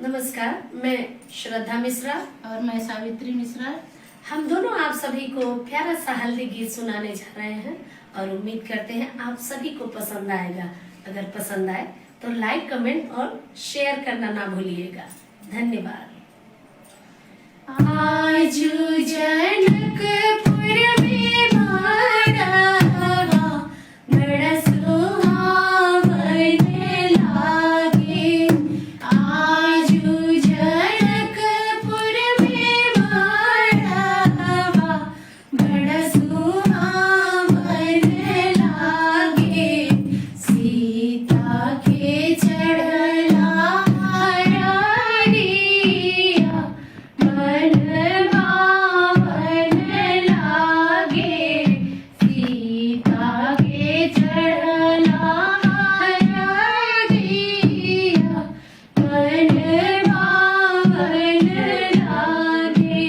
नमस्कार, मैं श्रद्धा मिश्रा और मैं सावित्री मिश्रा। हम दोनों आप सभी को प्यारा सा हल्दी गीत सुनाने जा रहे हैं और उम्मीद करते हैं आप सभी को पसंद आएगा। अगर पसंद आए तो लाइक, कमेंट और शेयर करना ना भूलिएगा। धन्यवाद। आजू जनकपुर में माड़वा बड़ा सुहावन लागे। आजू जनकपुर में माड़वा बड़ा सुहावन लागे। सीता के चढ़ला हरिया मन भावन लागे। सीता के चढ़ला हरिया मन भावन लागे।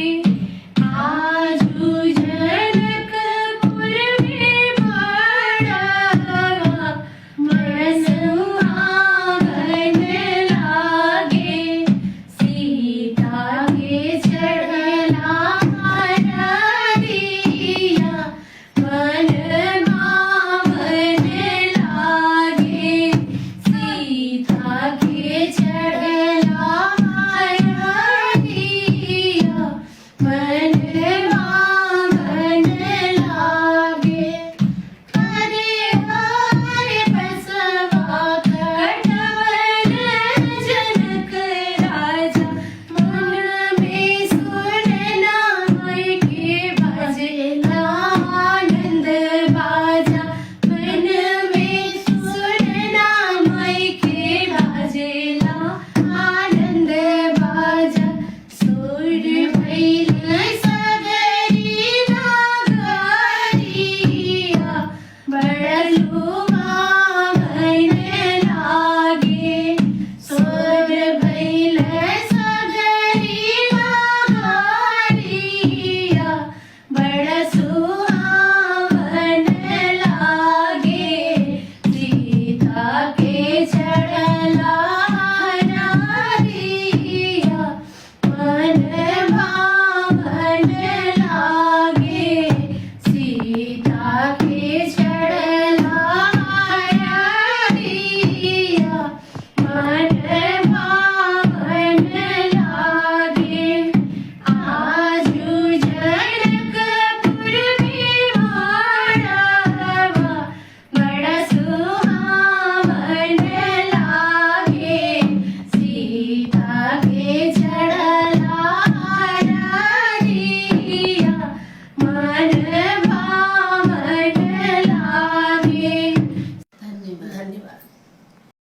आजू जनकपुर में माड़वा बड़ा सुहावन लागे। सीता के चढ़ला हरिया मन भावन लागे। सीता के चढ़ला हरिया मन भावन लागे। हरे हरे बसवा कटवर जनक राजा। मन में सुनना मई के बजेला आनंद बाजा। मन में सुनना मई के बजेला आनंद बाजा। सुर भइल सगरी नागरिया बड़ा लुभावन लागे। सुर भइल सगरी नागरिया बड़ा सुहावन लागे। सीता के चढ़ला हरिया मन भावन लागे। सीता के चढ़ला हरिया मन भावन लागे। आजू जनकपुर में माड़वा बड़ा सुहावन लागे। सीता के चढ़ला हरिया मन